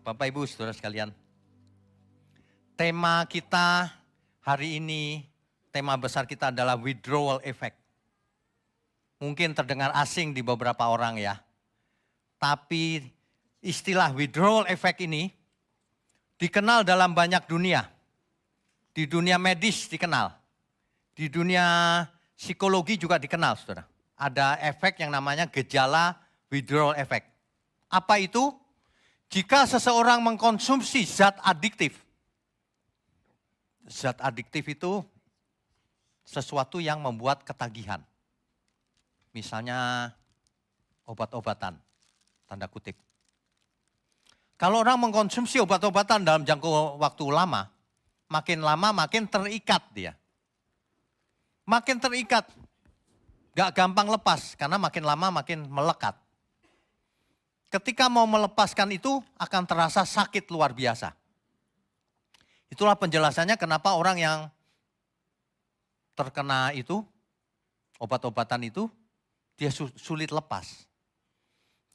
Bapak Ibu Saudara sekalian, tema kita hari ini, tema besar kita adalah withdrawal effect. Mungkin terdengar asing di beberapa orang ya, tapi istilah withdrawal effect ini dikenal dalam banyak dunia. Di dunia medis dikenal, di dunia psikologi juga dikenal, saudara. Ada efek yang namanya gejala withdrawal effect. Apa itu? Jika seseorang mengkonsumsi zat adiktif. Zat adiktif itu sesuatu yang membuat ketagihan. Misalnya obat-obatan, tanda kutip. Kalau orang mengkonsumsi obat-obatan dalam jangka waktu lama makin terikat dia. Makin terikat, gak gampang lepas karena makin lama makin melekat. Ketika mau melepaskan itu akan terasa sakit luar biasa. Itulah penjelasannya kenapa orang yang terkena itu, obat-obatan itu, dia sulit lepas.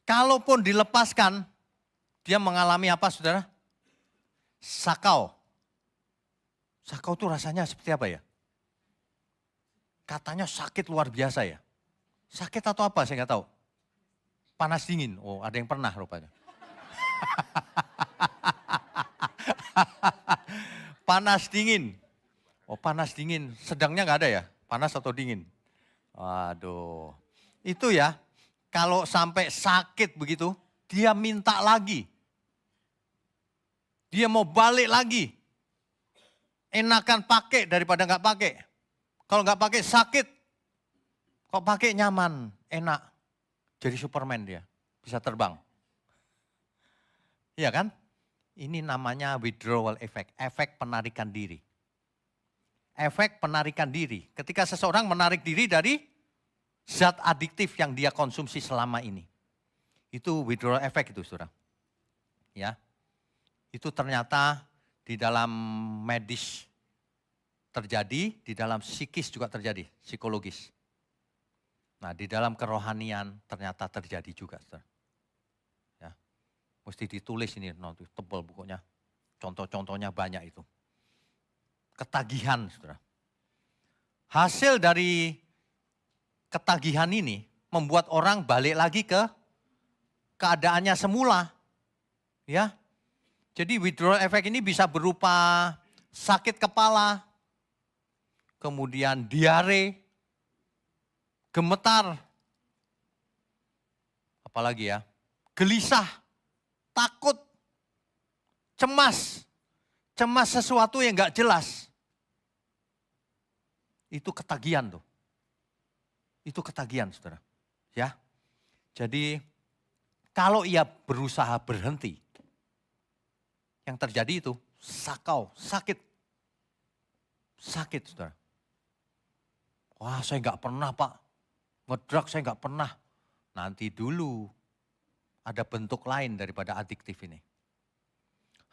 Kalaupun dilepaskan, dia mengalami apa saudara? Sakau. Sakau itu rasanya seperti apa ya? Katanya sakit luar biasa ya. Sakit atau apa saya nggak tahu. Panas dingin, oh ada yang pernah rupanya. Panas dingin, oh panas dingin, sedangnya nggak ada ya, panas atau dingin. Waduh, itu ya kalau sampai sakit begitu, dia minta lagi. Dia mau balik lagi. Enakan pakai daripada nggak pakai. Kalau nggak pakai sakit, kok pakai nyaman, enak. Jadi Superman dia, bisa terbang. Iya kan? Ini namanya withdrawal effect, efek penarikan diri. Efek penarikan diri, ketika seseorang menarik diri dari zat adiktif yang dia konsumsi selama ini. Itu withdrawal effect itu saudara. Ya, itu ternyata di dalam medis terjadi, di dalam psikis juga terjadi, psikologis. Nah di dalam kerohanian ternyata terjadi juga. Saudara. Ya, mesti ditulis ini, nanti tebal bukunya. Contoh-contohnya banyak itu. Ketagihan saudara. Hasil dari ketagihan ini membuat orang balik lagi ke keadaannya semula. Ya, jadi withdrawal effect ini bisa berupa sakit kepala, kemudian diare, gemetar, apalagi ya, gelisah, takut, cemas sesuatu yang gak jelas. Itu ketagihan tuh. Itu ketagihan saudara. Ya, jadi kalau ia berusaha berhenti, yang terjadi itu sakau, sakit. Sakit saudara. Wah saya gak pernah pak. Ngedrug saya nggak pernah. Nanti dulu ada bentuk lain daripada adiktif ini.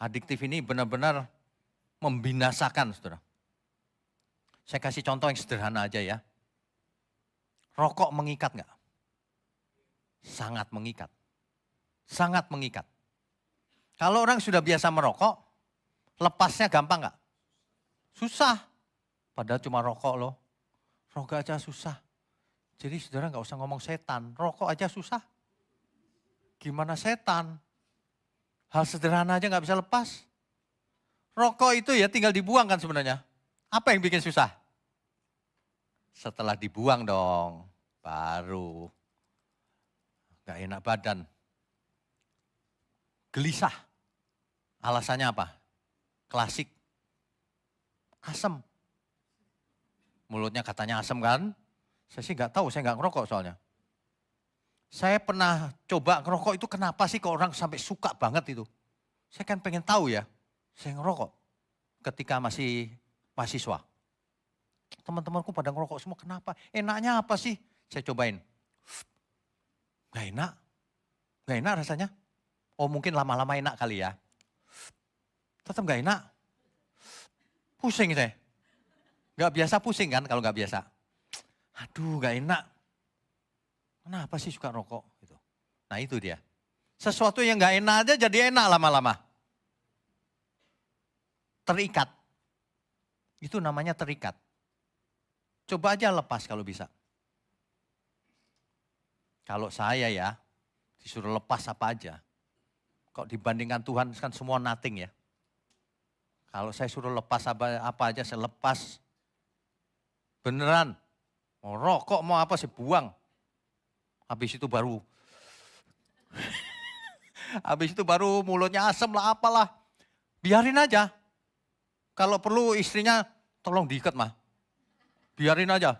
Adiktif ini benar-benar membinasakan saudara. Saya kasih contoh yang sederhana aja ya. Rokok mengikat nggak? Sangat mengikat. Sangat mengikat. Kalau orang sudah biasa merokok, lepasnya gampang nggak? Susah. Padahal cuma rokok loh. Rokok aja susah. Jadi saudara nggak usah ngomong setan, rokok aja susah. Gimana setan? Hal sederhana aja nggak bisa lepas. Rokok itu ya tinggal dibuang kan sebenarnya. Apa yang bikin susah? Setelah dibuang dong, baru nggak enak badan. Gelisah. Alasannya apa? Klasik. Asam. Mulutnya katanya asam kan? Saya sih nggak tahu, saya nggak ngerokok soalnya. Saya pernah coba ngerokok itu kenapa sih kok orang sampai suka banget itu. Saya kan pengen tahu ya, saya ngerokok ketika masih mahasiswa. Teman-temanku pada ngerokok semua, kenapa? Enaknya apa sih? Saya cobain. Gak enak, gak enak rasanya. Oh mungkin lama-lama enak kali ya. Tetap gak enak. Pusing saya. Gak biasa pusing kan kalau gak biasa. Aduh gak enak. Kenapa sih suka rokok? Gitu. Nah itu dia. Sesuatu yang gak enak aja jadi enak lama-lama. Terikat. Itu namanya terikat. Coba aja lepas kalau bisa. Kalau saya ya, disuruh lepas apa aja. Kok dibandingkan Tuhan kan semua nothing ya. Kalau saya suruh lepas apa aja saya lepas. Beneran. Mau rokok mau apa saya buang. Habis itu baru mulutnya asem lah apalah. Biarin aja. Kalau perlu istrinya tolong diikat mah. Biarin aja.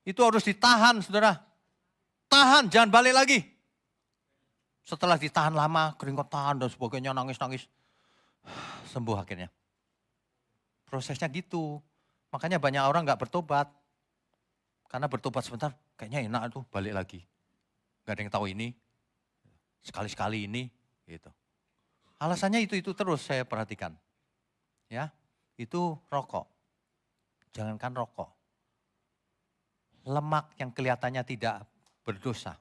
Itu harus ditahan saudara. Tahan, jangan balik lagi. Setelah ditahan lama, keringetan dan sebagainya, nangis-nangis. Sembuh akhirnya. Prosesnya gitu. Makanya banyak orang gak bertobat. Karena bertobat sebentar, kayaknya enak tuh balik lagi. Gak ada yang tahu ini. Sekali-sekali ini. Gitu. Alasannya itu terus saya perhatikan. Ya, itu rokok. Jangankan rokok. Lemak yang kelihatannya tidak berdosa.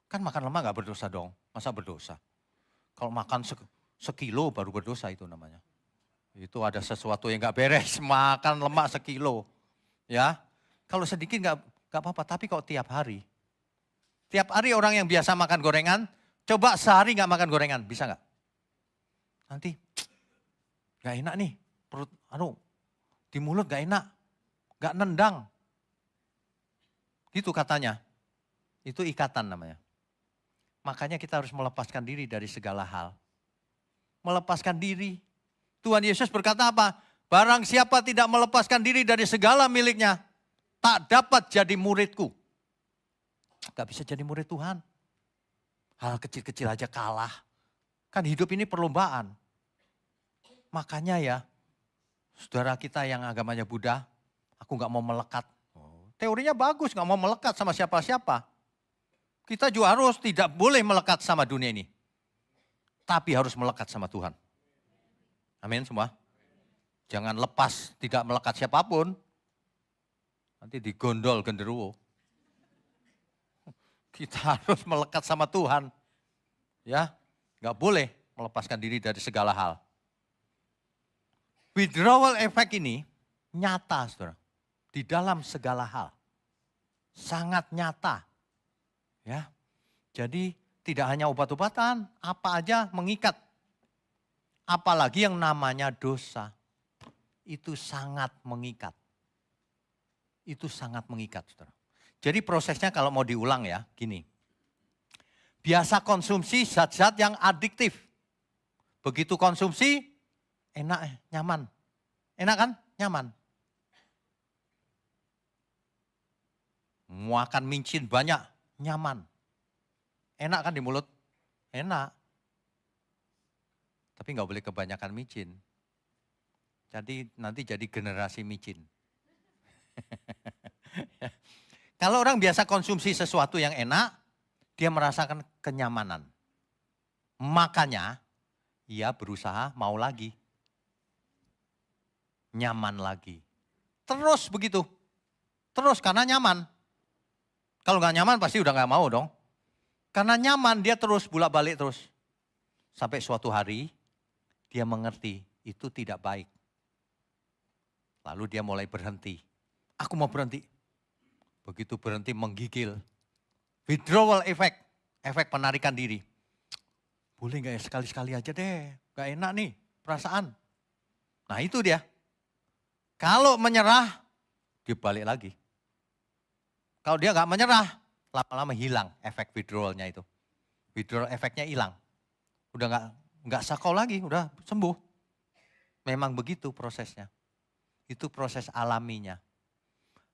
Kan makan lemak gak berdosa dong. Masa berdosa? Kalau makan sekilo baru berdosa itu namanya. Itu ada sesuatu yang gak beres. Makan lemak sekilo. Ya, kalau sedikit gak apa-apa. Tapi kalau tiap hari. Tiap hari orang yang biasa makan gorengan. Coba sehari gak makan gorengan. Bisa gak? Nanti gak enak nih. Perut di mulut gak enak. Gak nendang. Gitu katanya. Itu ikatan namanya. Makanya kita harus melepaskan diri dari segala hal. Melepaskan diri. Tuhan Yesus berkata apa? Barang siapa tidak melepaskan diri dari segala miliknya, tak dapat jadi muridku. Gak bisa jadi murid Tuhan. Hal kecil-kecil aja kalah. Kan hidup ini perlombaan. Makanya ya, saudara kita yang agamanya Buddha, aku gak mau melekat. Teorinya bagus, gak mau melekat sama siapa-siapa. Kita juga harus tidak boleh melekat sama dunia ini. Tapi harus melekat sama Tuhan. Amin semua. Jangan lepas tidak melekat siapapun. Nanti digondol genderuwo. Kita harus melekat sama Tuhan. Ya, gak boleh melepaskan diri dari segala hal. Withdrawal effect ini nyata, saudara. Di dalam segala hal. Sangat nyata. Ya. Jadi tidak hanya obat-obatan, apa aja mengikat. Apalagi yang namanya dosa. Itu sangat mengikat. Itu sangat mengikat, saudara. Jadi prosesnya kalau mau diulang ya, gini. Biasa konsumsi zat-zat yang adiktif. Begitu konsumsi, enak, nyaman. Enak kan? Nyaman. Makan micin banyak, nyaman. Enak kan di mulut? Enak. Tapi nggak boleh kebanyakan micin. Jadi nanti jadi generasi micin. Kalau orang biasa konsumsi sesuatu yang enak, dia merasakan kenyamanan. Makanya ia berusaha mau lagi. Nyaman lagi. Terus begitu. Terus karena nyaman. Kalau nggak nyaman pasti udah nggak mau dong. Karena nyaman dia terus bolak-balik terus. Sampai suatu hari dia mengerti itu tidak baik. Lalu dia mulai berhenti. Aku mau berhenti. Begitu berhenti menggigil. Withdrawal effect. Efek penarikan diri. Boleh nggak ya sekali-sekali aja deh. Gak enak nih perasaan. Nah itu dia. Kalau menyerah, dia balik lagi. Kalau dia nggak menyerah, lama-lama hilang efek withdrawalnya itu. Withdrawal efeknya hilang. Udah nggak sakau lagi, udah sembuh. Memang begitu prosesnya. Itu proses alaminya.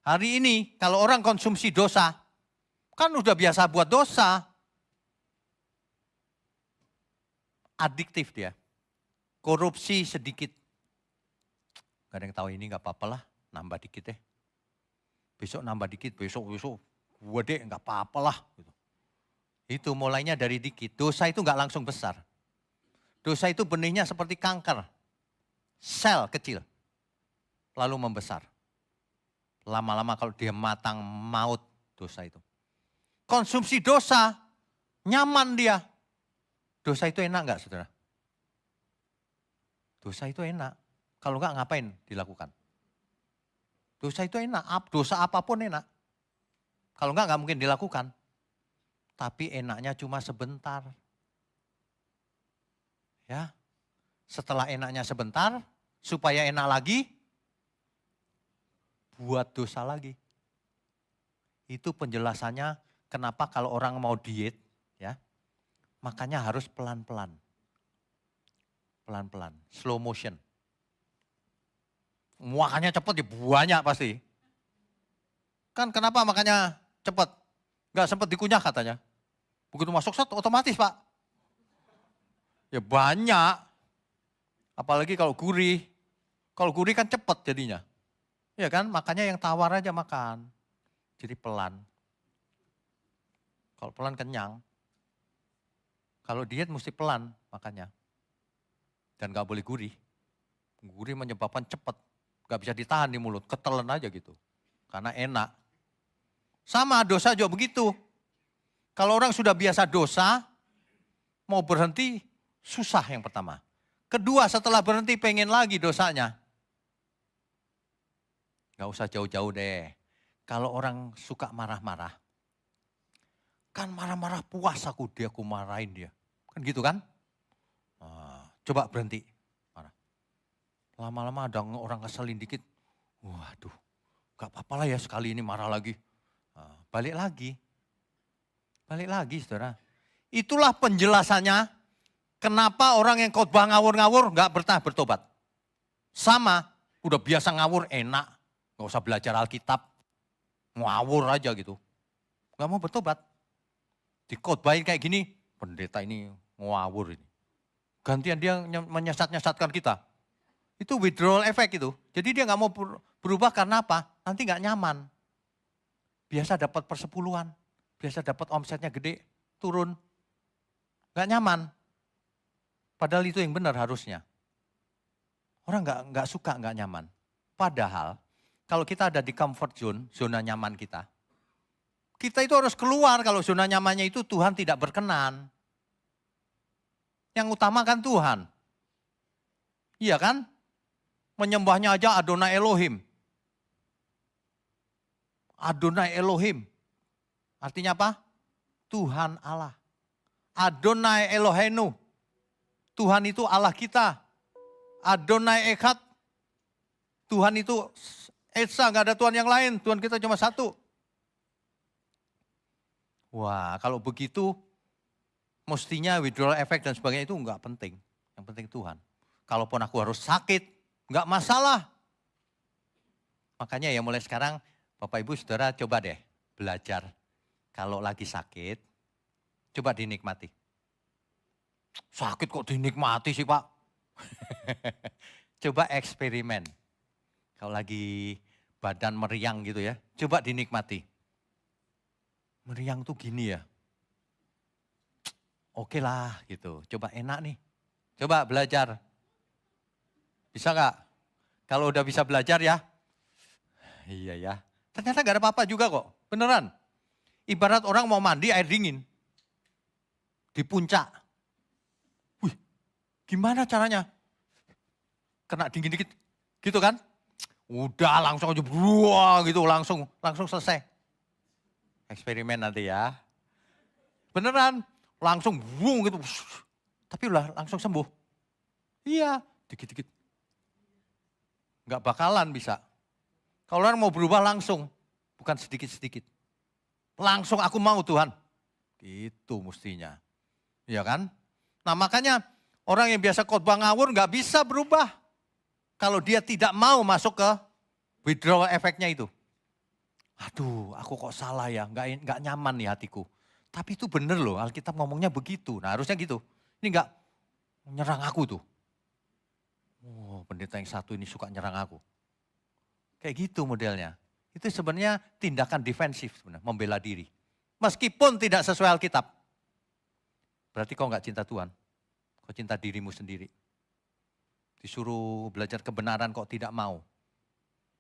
Hari ini kalau orang konsumsi dosa, kan udah biasa buat dosa. Adiktif dia. Korupsi sedikit. Gak ada yang tahu ini gak apa-apa lah, nambah dikit deh. Besok nambah dikit, besok gue deh gak apa-apa lah. Itu mulainya dari dikit. Dosa itu gak langsung besar. Dosa itu benihnya seperti kanker. Sel kecil. Lalu membesar. Lama-lama kalau dia matang maut dosa itu. Konsumsi dosa Nyaman dia. Dosa itu enak enggak saudara? Dosa itu enak. Kalau enggak ngapain dilakukan? Dosa itu enak, dosa apapun enak. Kalau enggak mungkin dilakukan. Tapi enaknya cuma sebentar. Ya, setelah enaknya sebentar, supaya enak lagi, buat dosa lagi. Itu penjelasannya kenapa kalau orang mau diet, ya, makanya harus pelan-pelan. Pelan-pelan, slow motion. Makannya cepat ya banyak pasti. Kan kenapa makanya cepat? Enggak sempat dikunyah katanya. Begitu masuk set otomatis Pak. Ya banyak. Apalagi kalau gurih. Kalau gurih kan cepat jadinya. Ya kan, makanya yang tawar aja makan. Jadi pelan. Kalau pelan kenyang. Kalau diet mesti pelan makannya. Dan gak boleh gurih. Gurih menyebabkan cepat. Gak bisa ditahan di mulut, ketelan aja gitu. Karena enak. Sama dosa juga begitu. Kalau orang sudah biasa dosa, mau berhenti susah yang pertama. Kedua setelah berhenti pengen lagi dosanya. Gak usah jauh-jauh deh. Kalau orang suka marah-marah. Kan marah-marah puas aku marahin dia. Kan gitu kan? Nah, coba berhenti. Marah. Lama-lama ada orang ngeselin dikit. Waduh, gak apa-apa lah ya sekali ini marah lagi. Nah, balik lagi. Balik lagi saudara. Itulah penjelasannya kenapa orang yang khotbah ngawur-ngawur gak pernah bertobat. Sama, udah biasa ngawur enak. Gak usah belajar Alkitab. Ngawur aja gitu. Gak mau bertobat. Dikhotbahin kayak gini, pendeta ini ngawur ini. Gantian dia menyesat-nyesatkan kita. Itu withdrawal effect itu. Jadi dia gak mau berubah karena apa? Nanti gak nyaman. Biasa dapat persepuluhan. Biasa dapat omsetnya gede, turun. Gak nyaman. Padahal itu yang benar harusnya. Orang gak suka, gak nyaman. Padahal kalau kita ada di comfort zone, zona nyaman kita. Kita itu harus keluar kalau zona nyamannya itu Tuhan tidak berkenan. Yang utama kan Tuhan. Iya kan? Menyembahnya aja Adonai Elohim. Adonai Elohim. Artinya apa? Tuhan Allah. Adonai Elohenu. Tuhan itu Allah kita. Adonai Echad. Tuhan itu Esa, gak ada Tuhan yang lain. Tuhan kita cuma satu. Wah, kalau begitu mestinya withdrawal effect dan sebagainya itu enggak penting. Yang penting Tuhan. Kalaupun aku harus sakit, enggak masalah. Makanya ya mulai sekarang Bapak Ibu Saudara coba deh belajar. Kalau lagi sakit, coba dinikmati. Sakit kok dinikmati sih Pak? Coba eksperimen. Kalau lagi badan meriang gitu ya, coba dinikmati. Meriang tuh gini ya. Oke lah gitu, coba enak nih. Coba belajar. Bisa gak? Kalau udah bisa belajar ya. Iya ya. Ternyata gak ada apa-apa juga kok, beneran. Ibarat orang mau mandi air dingin. Di puncak. Wih, gimana caranya? Kena dingin dikit, gitu kan? Udah langsung aja, wah gitu, langsung selesai. Eksperimen nanti ya. Beneran, langsung boom gitu. Tapi udah langsung sembuh. Iya, dikit-dikit. Gak bakalan bisa. Kalau orang mau berubah langsung, bukan sedikit-sedikit. Langsung aku mau Tuhan. Itu mestinya. Iya kan? Nah makanya orang yang biasa khotbah ngawur gak bisa berubah. Kalau dia tidak mau masuk ke withdrawal efeknya itu. Aduh aku kok salah ya, gak nyaman nih hatiku. Tapi itu bener loh, Alkitab ngomongnya begitu. Nah harusnya gitu. Ini gak nyerang aku tuh. Oh pendeta yang satu ini suka nyerang aku. Kayak gitu modelnya. Itu sebenarnya tindakan defensif sebenarnya, membela diri. Meskipun tidak sesuai Alkitab. Berarti kau gak cinta Tuhan. Kau cinta dirimu sendiri. Disuruh belajar kebenaran kok tidak mau.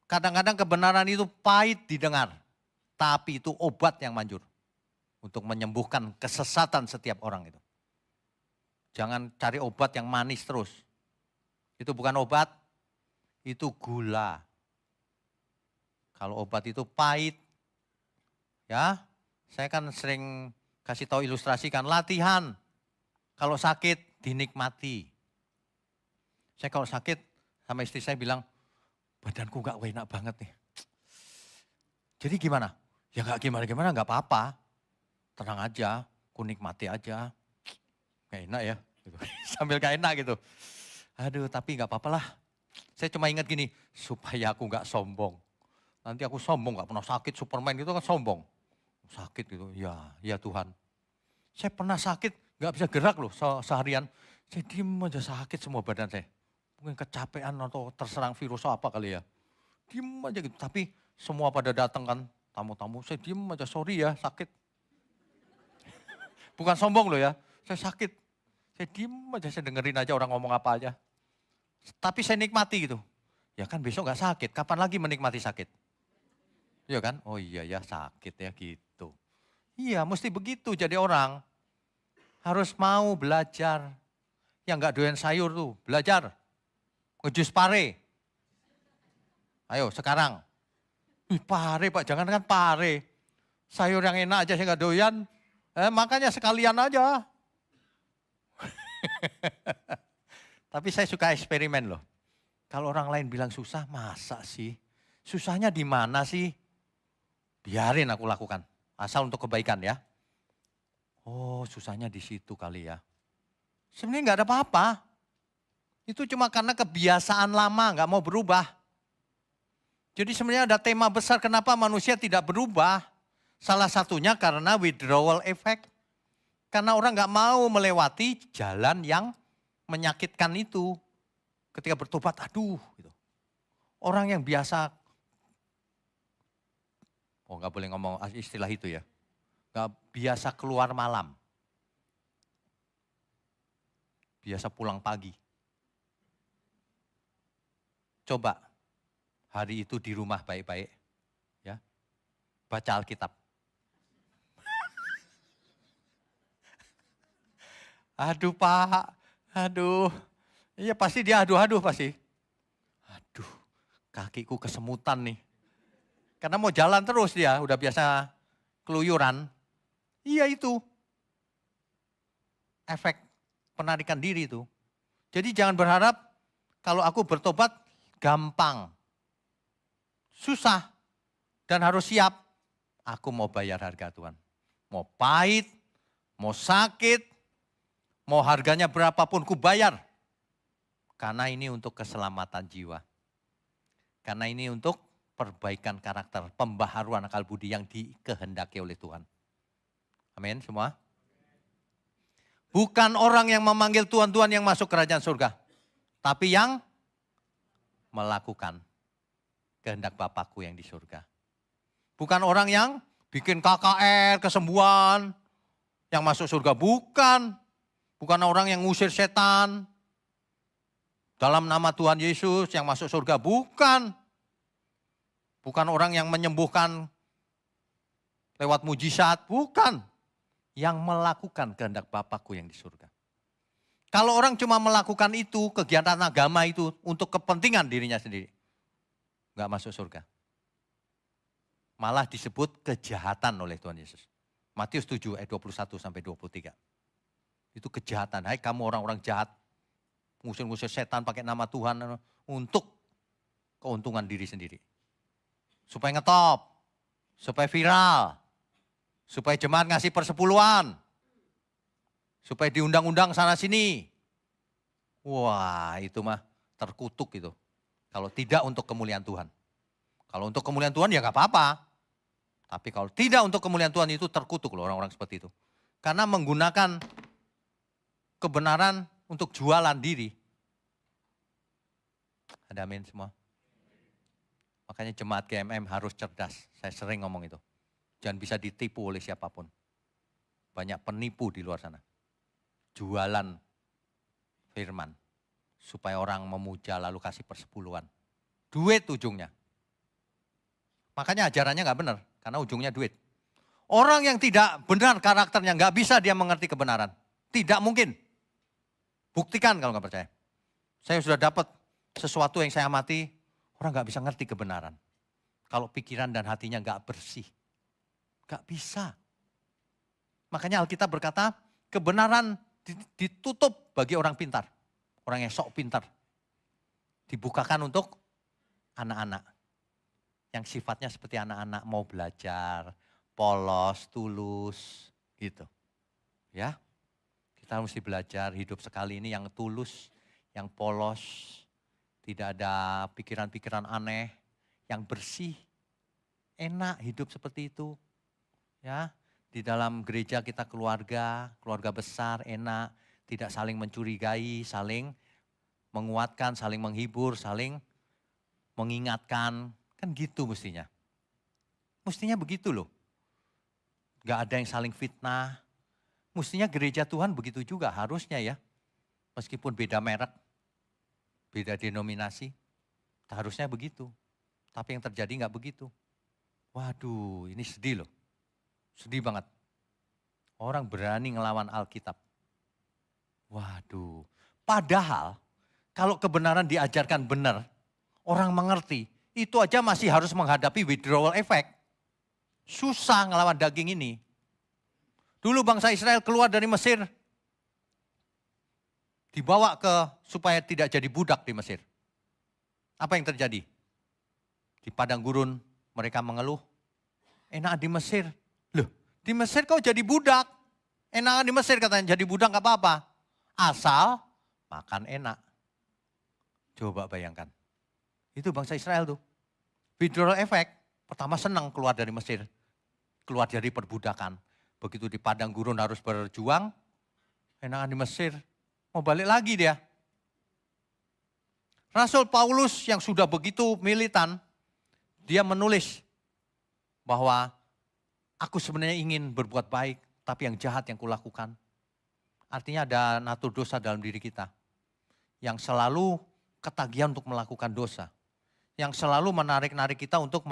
Kadang-kadang kebenaran itu pahit didengar. Tapi itu obat yang manjur. untuk menyembuhkan kesesatan setiap orang itu. Jangan cari obat yang manis terus. Itu bukan obat, itu gula. Kalau obat itu pahit, ya, saya kan sering kasih tahu ilustrasikan latihan. Kalau sakit dinikmati. Saya kalau sakit sama istri saya bilang, badanku gak enak banget nih. Jadi gimana? Ya gak gimana-gimana, gak apa-apa. Tenang aja, ku nikmati aja. Gak enak ya, gitu. Sambil gak enak gitu. Aduh tapi gak apa-apa lah. Saya cuma ingat gini, supaya aku gak sombong. Nanti aku sombong, gak pernah sakit, Superman gitu kan sombong. Sakit gitu, ya Tuhan. Saya pernah sakit, gak bisa gerak loh seharian. Saya diem aja sakit semua badan saya. Mungkin kecapean atau terserang virus apa kali ya. Diem aja gitu, tapi semua pada datang kan, tamu-tamu. Saya diem aja, sorry ya sakit. Bukan sombong loh ya, saya sakit. Saya diem aja, saya dengerin aja orang ngomong apa aja. Tapi saya nikmati gitu. Ya kan besok gak sakit, kapan lagi menikmati sakit? Iya kan? Oh iya ya sakit ya gitu. Iya mesti begitu jadi orang. Harus mau belajar. Yang gak doyan sayur tuh, belajar. Ngejus pare. Ayo sekarang. Pare Pak, jangan kan pare. Sayur yang enak aja saya gak doyan. Makanya sekalian aja. Tapi saya suka eksperimen loh. Kalau orang lain bilang susah, masa sih? Susahnya di mana sih? Biarin aku lakukan. Asal untuk kebaikan ya. Oh susahnya di situ kali ya. Sebenarnya nggak ada apa-apa. Itu cuma karena kebiasaan lama, nggak mau berubah. Jadi sebenarnya ada tema besar kenapa manusia tidak berubah. Salah satunya karena withdrawal effect. Karena orang nggak mau melewati jalan yang menyakitkan itu. Ketika bertobat, aduh. Gitu. Orang yang biasa, nggak boleh ngomong istilah itu ya. Nggak biasa keluar malam. Biasa pulang pagi. Coba hari itu di rumah baik-baik. Ya, baca Alkitab. Aduh Pak, aduh. Iya pasti dia aduh-aduh pasti. Aduh, kakiku kesemutan nih. Karena mau jalan terus dia, udah biasa keluyuran. Iya itu. Efek penarikan diri itu. Jadi jangan berharap kalau aku bertobat gampang. Susah. Dan harus siap. Aku mau bayar harga Tuhan. Mau pahit, mau sakit, mau harganya berapapun ku bayar. Karena ini untuk keselamatan jiwa. Karena ini untuk perbaikan karakter, pembaharuan akal budi yang dikehendaki oleh Tuhan. Amin semua. Bukan orang yang memanggil Tuhan-Tuhan yang masuk kerajaan surga. Tapi yang melakukan kehendak Bapakku yang di surga. Bukan orang yang bikin KKR, kesembuhan, yang masuk surga. Bukan. Bukan orang yang ngusir setan. Dalam nama Tuhan Yesus yang masuk surga. Bukan. Bukan orang yang menyembuhkan lewat mujizat. Bukan. Yang melakukan kehendak Bapakku yang di surga. Kalau orang cuma melakukan itu, kegiatan agama itu untuk kepentingan dirinya sendiri. Enggak masuk surga. Malah disebut kejahatan oleh Tuhan Yesus. Matius 7 ayat 21 sampai 23. Itu kejahatan. Hai kamu orang-orang jahat. Ngusir-ngusir setan pakai nama Tuhan untuk keuntungan diri sendiri. Supaya ngetop. Supaya viral. Supaya jemaat ngasih persepuluhan. Supaya diundang-undang sana sini. Wah itu mah terkutuk itu. Kalau tidak untuk kemuliaan Tuhan. Kalau untuk kemuliaan Tuhan ya gak apa-apa. Tapi kalau tidak untuk kemuliaan Tuhan itu terkutuk loh orang-orang seperti itu. Karena menggunakan kebenaran untuk jualan diri. Ada amin semua. Makanya jemaat GMM harus cerdas. Saya sering ngomong itu. Jangan bisa ditipu oleh siapapun. Banyak penipu di luar sana. Jualan firman. Supaya orang memuja lalu kasih persepuluhan. Duit ujungnya. Makanya ajarannya gak benar. Karena ujungnya duit. Orang yang tidak benar karakternya, nggak bisa dia mengerti kebenaran. Tidak mungkin. Buktikan kalau nggak percaya. Saya sudah dapat sesuatu yang saya amati, orang nggak bisa ngerti kebenaran. Kalau pikiran dan hatinya nggak bersih. Nggak bisa. Makanya Alkitab berkata, kebenaran ditutup bagi orang pintar. Orang yang sok pintar. Dibukakan untuk anak-anak. Yang sifatnya seperti anak-anak mau belajar, polos, tulus, gitu. Ya, kita mesti belajar hidup sekali ini yang tulus, yang polos, tidak ada pikiran-pikiran aneh, yang bersih, enak hidup seperti itu. Ya, di dalam gereja kita keluarga besar, enak, tidak saling mencurigai, saling menguatkan, saling menghibur, saling mengingatkan, kan gitu mestinya. Mestinya begitu loh. Gak ada yang saling fitnah. Mestinya gereja Tuhan begitu juga harusnya ya. Meskipun beda merek, beda denominasi, harusnya begitu. Tapi yang terjadi gak begitu. Waduh, ini sedih loh. Sedih banget. Orang berani ngelawan Alkitab. Waduh, padahal kalau kebenaran diajarkan benar, orang mengerti, itu aja masih harus menghadapi withdrawal effect. Susah ngelawan daging ini. Dulu bangsa Israel keluar dari Mesir, dibawa supaya tidak jadi budak di Mesir. Apa yang terjadi? Di padang gurun mereka mengeluh, enak di Mesir. Loh, di Mesir kau jadi budak. Enak di Mesir katanya, jadi budak gak apa-apa. Asal makan enak. Coba bayangkan. Itu bangsa Israel tuh. Withdrawal effect, pertama senang keluar dari Mesir. Keluar dari perbudakan. Begitu di padang gurun harus berjuang, enakan di Mesir. Mau balik lagi dia. Rasul Paulus yang sudah begitu militan, dia menulis bahwa aku sebenarnya ingin berbuat baik, tapi yang jahat yang kulakukan. Artinya ada natur dosa dalam diri kita. Yang selalu ketagihan untuk melakukan dosa. Yang selalu menarik-narik kita untuk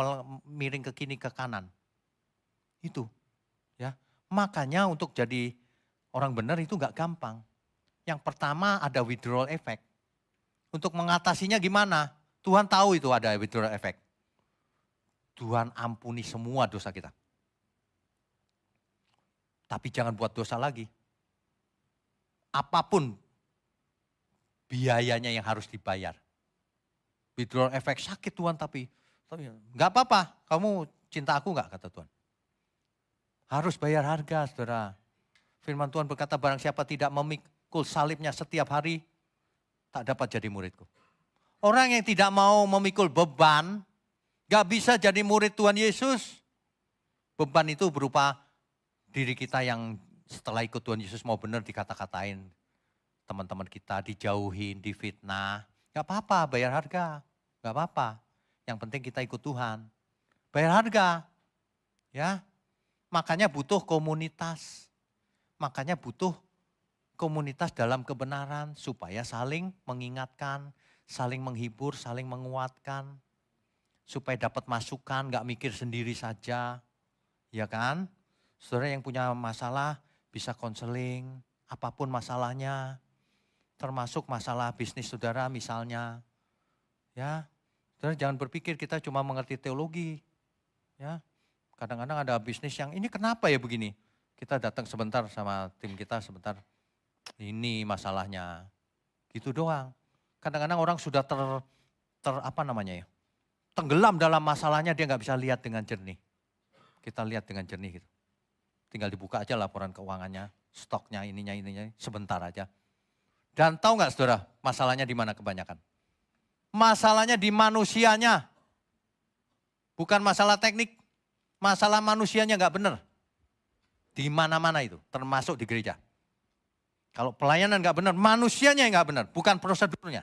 miring ke kiri ke kanan. Itu. Ya. Makanya untuk jadi orang benar itu gak gampang. Yang pertama ada withdrawal effect. Untuk mengatasinya gimana? Tuhan tahu itu ada withdrawal effect. Tuhan ampuni semua dosa kita. Tapi jangan buat dosa lagi. Apapun biayanya yang harus dibayar. Withdrawal effect sakit Tuhan tapi gak apa-apa, kamu cinta aku gak kata Tuhan. Harus bayar harga saudara. Firman Tuhan berkata barang siapa tidak memikul salibnya setiap hari, tak dapat jadi muridku. Orang yang tidak mau memikul beban, gak bisa jadi murid Tuhan Yesus. Beban itu berupa diri kita yang setelah ikut Tuhan Yesus mau benar dikata-katain. Teman-teman kita dijauhin, difitnah. Gak apa-apa bayar harga, gak apa-apa. Yang penting kita ikut Tuhan. Bayar harga, ya. Makanya butuh komunitas. Makanya butuh komunitas dalam kebenaran supaya saling mengingatkan, saling menghibur, saling menguatkan. Supaya dapat masukan, gak mikir sendiri saja. Ya kan? Saudara yang punya masalah bisa konseling, apapun masalahnya. Termasuk masalah bisnis saudara misalnya. Ya, saudara jangan berpikir kita cuma mengerti teologi. Ya, kadang-kadang ada bisnis yang ini kenapa ya begini. Kita datang sebentar sama tim kita sebentar. Ini masalahnya. Gitu doang. Kadang-kadang orang sudah tenggelam dalam masalahnya dia nggak bisa lihat dengan jernih. Kita lihat dengan jernih gitu. Tinggal dibuka aja laporan keuangannya, stoknya, ininya, sebentar aja. Dan tahu nggak saudara, masalahnya di mana kebanyakan? Masalahnya di manusianya. Bukan masalah teknik, masalah manusianya nggak benar. Di mana-mana itu, termasuk di gereja. Kalau pelayanan nggak benar, manusianya yang nggak benar, bukan prosedurnya.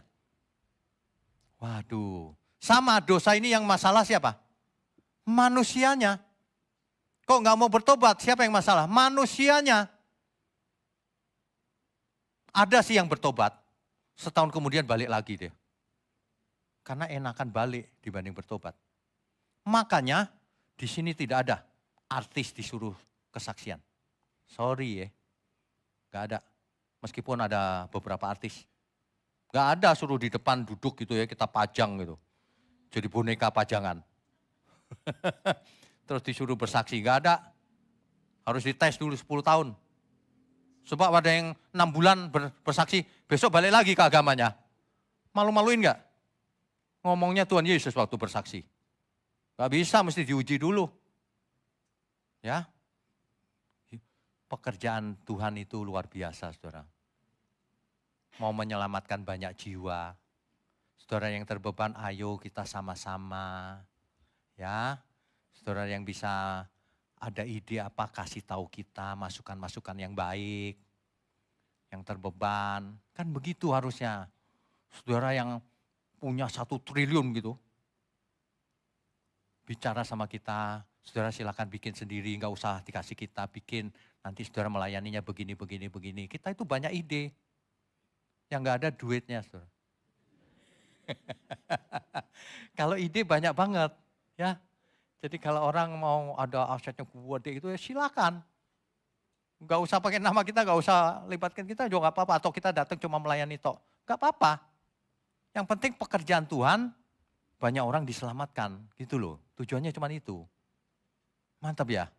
Waduh, sama dosa ini yang masalah siapa? Manusianya. Kok nggak mau bertobat? Siapa yang masalah? Manusianya. Ada sih yang bertobat, setahun kemudian balik lagi dia. Karena enakan balik dibanding bertobat. Makanya di sini tidak ada artis disuruh kesaksian. Sorry ya, gak ada. Meskipun ada beberapa artis. Gak ada suruh di depan duduk gitu ya, kita pajang gitu. Jadi boneka pajangan. Terus disuruh bersaksi, gak ada. Harus dites dulu 10 tahun. Sebab ada yang 6 bulan bersaksi, besok balik lagi ke agamanya. Malu-maluin gak? Ngomongnya Tuhan Yesus waktu bersaksi. Gak bisa, mesti diuji dulu. Ya, pekerjaan Tuhan itu luar biasa, saudara. Mau menyelamatkan banyak jiwa. Saudara yang terbeban, ayo kita sama-sama. Ya, saudara yang bisa ada ide apa, kasih tahu kita masukan-masukan yang baik. Yang terbeban, kan begitu harusnya. Saudara yang punya 1 triliun gitu. Bicara sama kita, saudara silakan bikin sendiri, nggak usah dikasih kita, bikin. Nanti saudara melayaninya begini, begini, begini. Kita itu banyak ide. Yang nggak ada duitnya, saudara. Kalau ide banyak banget, ya. Jadi kalau orang mau ada asetnya gede itu ya silakan. Nggak usah pakai nama kita, nggak usah libatkan kita juga nggak apa-apa. Atau kita datang cuma melayani tok, nggak apa-apa. Yang penting pekerjaan Tuhan, banyak orang diselamatkan, gitu loh. Tujuannya cuma itu. Mantap ya.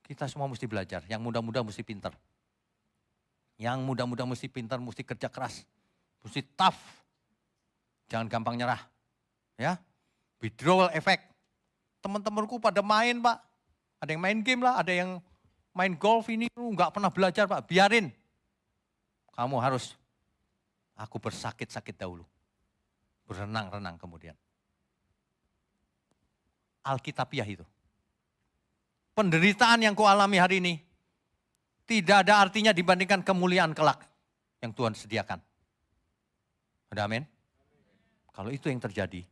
Kita semua mesti belajar, yang muda-muda mesti pinter. Yang muda-muda mesti pinter, mesti kerja keras. Mesti tough. Jangan gampang nyerah. Ya, withdrawal effect. Teman-temanku pada main Pak. Ada yang main game lah, ada yang main golf ini nggak pernah belajar Pak. Biarin. Kamu harus, aku bersakit-sakit dahulu. Berenang-renang kemudian. Alkitabiah itu. Penderitaan yang kualami hari ini tidak ada artinya dibandingkan kemuliaan kelak yang Tuhan sediakan. Ada amin? Kalau itu yang terjadi,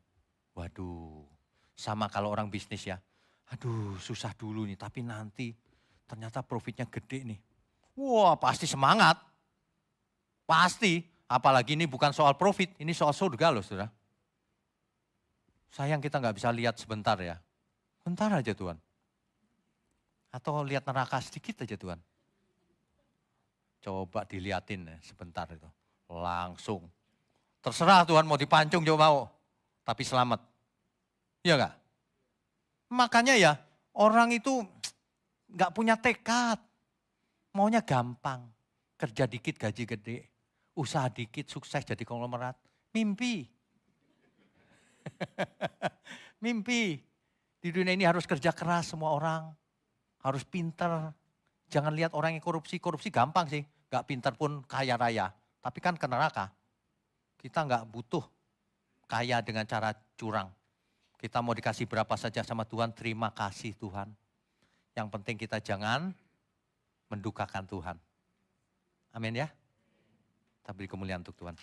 waduh, sama kalau orang bisnis ya. Aduh, susah dulu nih, tapi nanti ternyata profitnya gede nih. Wah, pasti semangat. Pasti, apalagi ini bukan soal profit, ini soal surga loh, saudara. Sayang kita nggak bisa lihat sebentar ya. Bentar aja Tuhan. Atau lihat neraka sedikit aja Tuhan. Coba diliatin ya, sebentar itu. Langsung. Terserah Tuhan mau dipancung juga mau. Tapi selamat. Iya enggak? Makanya ya orang itu nggak punya tekad. Maunya gampang. Kerja dikit gaji gede. Usaha dikit sukses jadi konglomerat. Mimpi. Mimpi. Di dunia ini harus kerja keras semua orang. Harus pintar. Jangan lihat orang yang korupsi. Korupsi gampang sih. Gak pintar pun kaya raya. Tapi kan ke neraka. Kita gak butuh kaya dengan cara curang. Kita mau dikasih berapa saja sama Tuhan. Terima kasih Tuhan. Yang penting kita jangan mendukakan Tuhan. Amin ya. Kita beri kemuliaan untuk Tuhan.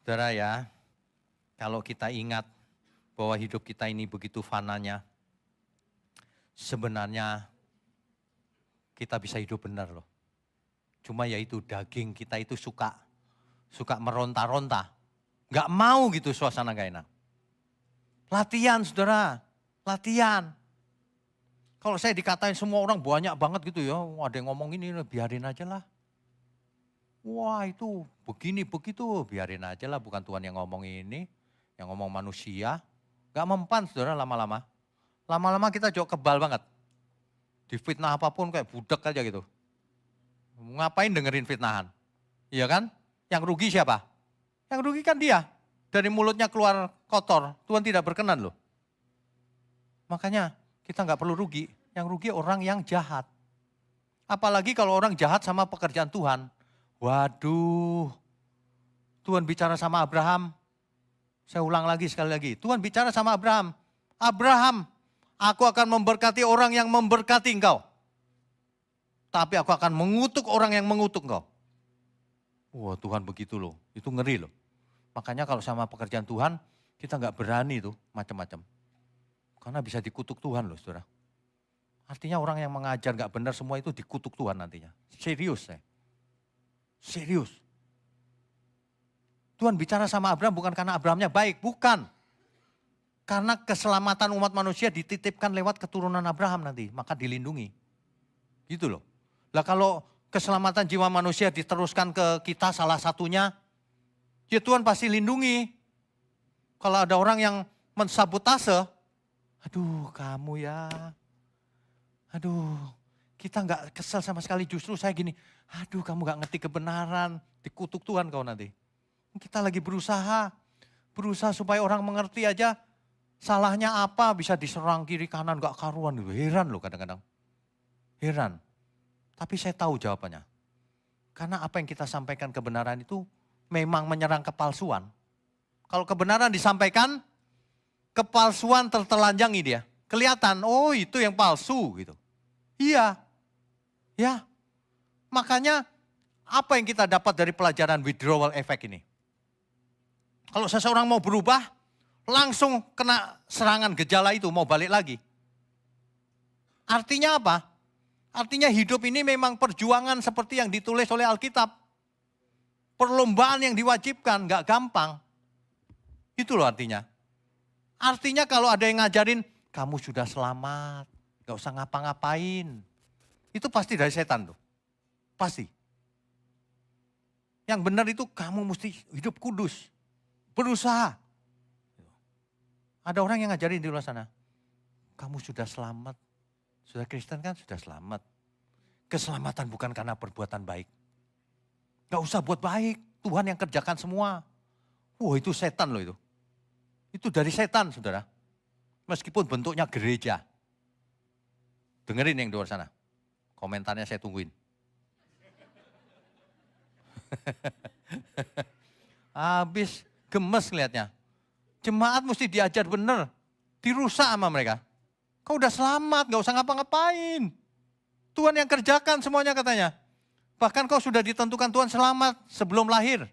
Saudara ya, kalau kita ingat bahwa hidup kita ini begitu fananya, sebenarnya kita bisa hidup benar loh. Cuma ya itu daging kita itu suka meronta-ronta. Gak mau gitu suasana gak enak. Latihan saudara, latihan. Kalau saya dikatain semua orang banyak banget gitu ya, ada yang ngomong ini biarin aja lah. Wah itu begini begitu, biarin aja lah, bukan Tuhan yang ngomong ini, yang ngomong manusia. Gak mempan saudara lama-lama. Lama-lama kita juga kebal banget. Difitnah apapun kayak budak aja gitu. Ngapain dengerin fitnahan? Iya kan? Yang rugi siapa? Yang rugi kan dia. Dari mulutnya keluar kotor, Tuhan tidak berkenan loh. Makanya kita nggak perlu rugi. Yang rugi orang yang jahat. Apalagi kalau orang jahat sama pekerjaan Tuhan. Waduh, Tuhan bicara sama Abraham. Saya ulang lagi sekali lagi. Tuhan bicara sama Abraham. Abraham, aku akan memberkati orang yang memberkati engkau. Tapi aku akan mengutuk orang yang mengutuk engkau. Wah Tuhan begitu loh, itu ngeri loh. Makanya kalau sama pekerjaan Tuhan, kita nggak berani tuh macam-macam. Karena bisa dikutuk Tuhan loh saudara. Artinya orang yang mengajar nggak benar semua itu dikutuk Tuhan nantinya. Serius ya. Serius. Tuhan bicara sama Abraham bukan karena Abrahamnya baik, bukan. Karena keselamatan umat manusia dititipkan lewat keturunan Abraham nanti, maka dilindungi. Gitu loh. Lah kalau keselamatan jiwa manusia diteruskan ke kita salah satunya, ya Tuhan pasti lindungi. Kalau ada orang yang mensabotase, aduh kamu ya, aduh kita nggak kesel sama sekali, justru saya gini, aduh kamu nggak ngerti kebenaran, dikutuk Tuhan kau nanti. Kita lagi berusaha supaya orang mengerti aja, salahnya apa bisa diserang kiri kanan gak karuan. Heran loh kadang-kadang. Heran. Tapi saya tahu jawabannya. Karena apa yang kita sampaikan kebenaran itu memang menyerang kepalsuan. Kalau kebenaran disampaikan, kepalsuan tertelanjangi dia. Kelihatan, oh itu yang palsu gitu. Iya. Ya. Makanya apa yang kita dapat dari pelajaran withdrawal effect ini? Kalau seseorang mau berubah, langsung kena serangan gejala itu, mau balik lagi. Artinya apa? Artinya hidup ini memang perjuangan seperti yang ditulis oleh Alkitab. Perlombaan yang diwajibkan, gak gampang. Itu loh artinya. Artinya kalau ada yang ngajarin, kamu sudah selamat, gak usah ngapa-ngapain. Itu pasti dari setan tuh. Pasti. Yang benar itu kamu mesti hidup kudus. Berusaha. Ada orang yang ngajarin di luar sana. Kamu sudah selamat. Sudah Kristen kan sudah selamat. Keselamatan bukan karena perbuatan baik. Gak usah buat baik. Tuhan yang kerjakan semua. Wah itu setan loh itu. Itu dari setan saudara. Meskipun bentuknya gereja. Dengerin yang di luar sana. Komentarnya saya tungguin. Habis gemes lihatnya. Jemaat mesti diajar bener. Dirusak sama mereka. Kau udah selamat, gak usah ngapa-ngapain. Tuhan yang kerjakan semuanya katanya. Bahkan kau sudah ditentukan Tuhan selamat sebelum lahir.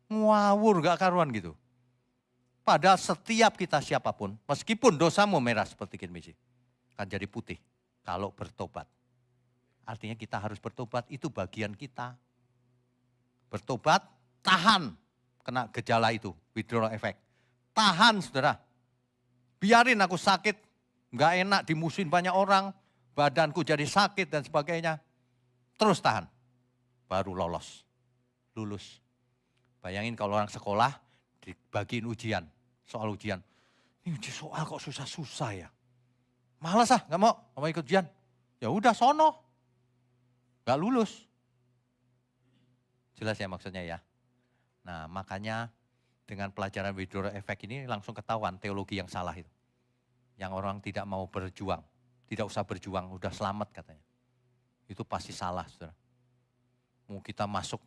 Ngawur gak karuan gitu. Padahal setiap kita siapapun, meskipun dosamu merah seperti kirmisi, akan jadi putih kalau bertobat. Artinya kita harus bertobat, itu bagian kita. Bertobat, tahan kena gejala itu, withdrawal effect. Tahan saudara, biarin aku sakit, gak enak dimusuhin banyak orang, badanku jadi sakit dan sebagainya. Terus tahan, baru lulus. Bayangin kalau orang sekolah dibagiin ujian, soal ujian. Ini uji soal kok susah-susah ya. Malas gak mau ikut ujian. Ya udah sono, gak lulus. Jelas ya maksudnya ya. Nah makanya dengan pelajaran withdrawal effect ini langsung ketahuan teologi yang salah itu. Yang orang tidak mau berjuang, tidak usah berjuang, udah selamat katanya. Itu pasti salah saudara. Mau kita masuk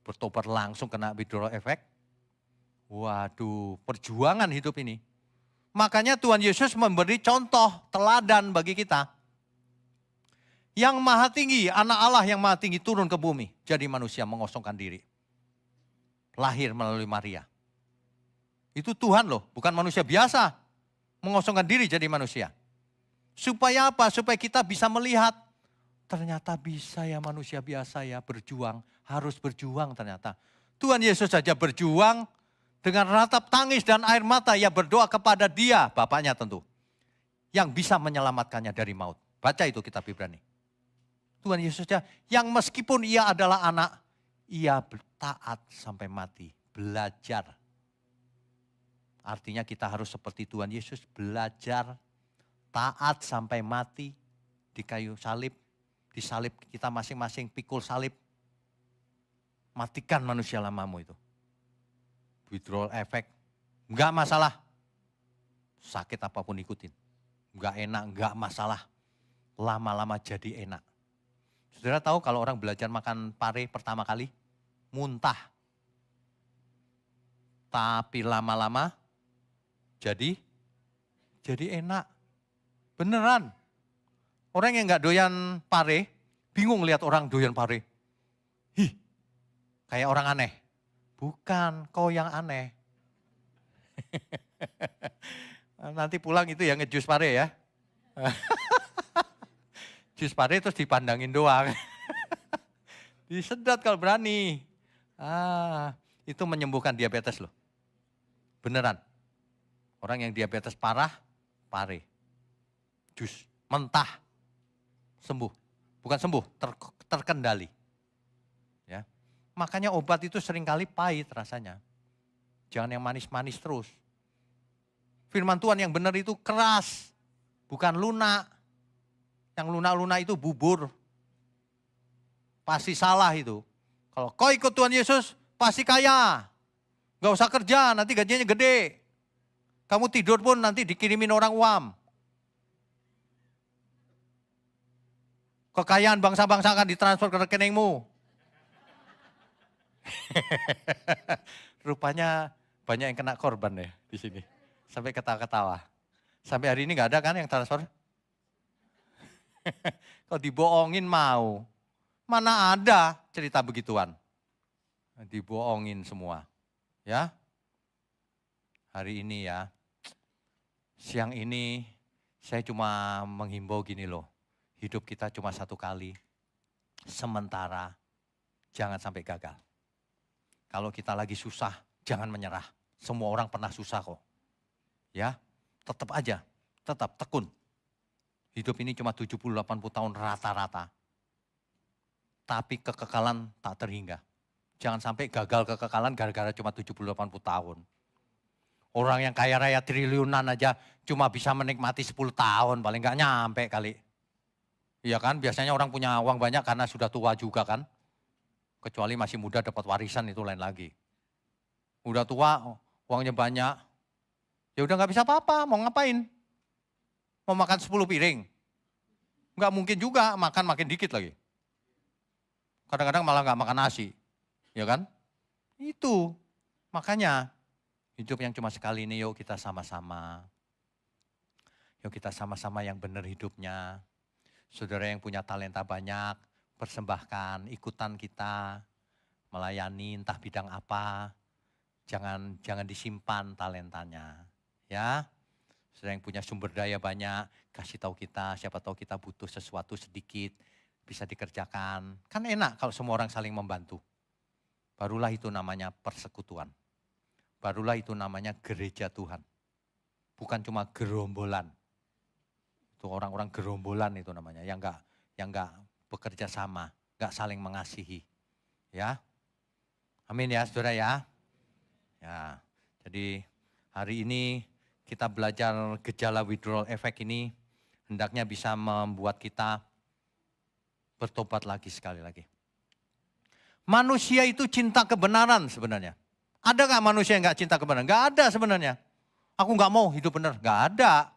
bertobat langsung kena withdrawal effect. Waduh, perjuangan hidup ini. Makanya Tuhan Yesus memberi contoh teladan bagi kita. Yang maha tinggi, anak Allah yang maha tinggi turun ke bumi. Jadi manusia mengosongkan diri. Lahir melalui Maria. Itu Tuhan loh, bukan manusia biasa. Mengosongkan diri jadi manusia. Supaya apa? Supaya kita bisa melihat. Ternyata bisa ya manusia biasa ya berjuang. Harus berjuang ternyata. Tuhan Yesus saja berjuang dengan ratap tangis dan air mata. Ya berdoa kepada Dia, Bapaknya tentu. Yang bisa menyelamatkannya dari maut. Baca itu kitab Ibrani. Tuhan Yesusnya yang meskipun ia adalah anak, ia taat sampai mati, belajar. Artinya kita harus seperti Tuhan Yesus, belajar, taat sampai mati di kayu salib. Di salib kita masing-masing pikul salib. Matikan manusia lamamu itu. Withdrawal effect, enggak masalah. Sakit apapun ikutin. Enggak enak, enggak masalah. Lama-lama jadi enak. Saudara tahu kalau orang belajar makan pare pertama kali, muntah. Tapi lama-lama jadi enak. Beneran. Orang yang enggak doyan pare, bingung lihat orang doyan pare. Kayak orang aneh. Bukan, kau yang aneh. Nanti pulang itu yang ngejus pare ya. Jus pare terus dipandangin doang. Disedot kalau berani. Itu menyembuhkan diabetes loh. Beneran. Orang yang diabetes parah, pare. Jus, mentah, sembuh. Bukan sembuh, terkendali. Ya. Makanya obat itu seringkali pahit rasanya. Jangan yang manis-manis terus. Firman Tuhan yang benar itu keras, bukan lunak. Yang lunak-lunak itu bubur. Pasti salah itu. Kalau kau ikut Tuhan Yesus, pasti kaya. Gak usah kerja, nanti gajinya gede. Kamu tidur pun nanti dikirimin orang uam. Kekayaan bangsa-bangsa akan ditransfer ke rekeningmu. Rupanya banyak yang kena korban ya di sini. Sampai ketawa-ketawa. Sampai hari ini gak ada kan yang transfer? Kalau dibohongin mau. Mana ada cerita begituan. Dibohongin semua. Ya. Hari ini ya. Siang ini saya cuma menghimbau gini loh. Hidup kita cuma satu kali. Sementara jangan sampai gagal. Kalau kita lagi susah, jangan menyerah. Semua orang pernah susah kok. Ya, tetap aja, tetap tekun. Hidup ini cuma 70-80 tahun rata-rata. Tapi kekekalan tak terhingga. Jangan sampai gagal kekekalan gara-gara cuma 70-80 tahun. Orang yang kaya raya triliunan aja cuma bisa menikmati 10 tahun, paling nggak nyampe kali. Iya kan, biasanya orang punya uang banyak karena sudah tua juga kan. Kecuali masih muda dapat warisan itu lain lagi. Udah tua, uangnya banyak. Ya udah nggak bisa apa-apa, mau ngapain? Mau makan 10 piring? Nggak mungkin juga, makan makin dikit lagi. Kadang-kadang malah nggak makan nasi. Ya kan? Itu, makanya hidup yang cuma sekali ini yuk kita sama-sama. Yuk kita sama-sama yang benar hidupnya. Saudara yang punya talenta banyak, persembahkan, ikutan kita, melayani entah bidang apa, jangan disimpan talentanya, ya. Saudara yang punya sumber daya banyak, kasih tahu kita, siapa tahu kita butuh sesuatu sedikit, bisa dikerjakan. Kan enak kalau semua orang saling membantu. Barulah itu namanya persekutuan. Barulah itu namanya gereja Tuhan. Bukan cuma gerombolan. Itu orang-orang gerombolan itu namanya, yang enggak bekerja sama, enggak saling mengasihi. Ya. Amin ya Saudara ya. Ya. Jadi hari ini kita belajar gejala withdrawal effect ini hendaknya bisa membuat kita bertobat lagi sekali lagi. Manusia itu cinta kebenaran sebenarnya. Ada gak manusia yang gak cinta kebenaran? Gak ada sebenarnya. Aku gak mau hidup benar, gak ada.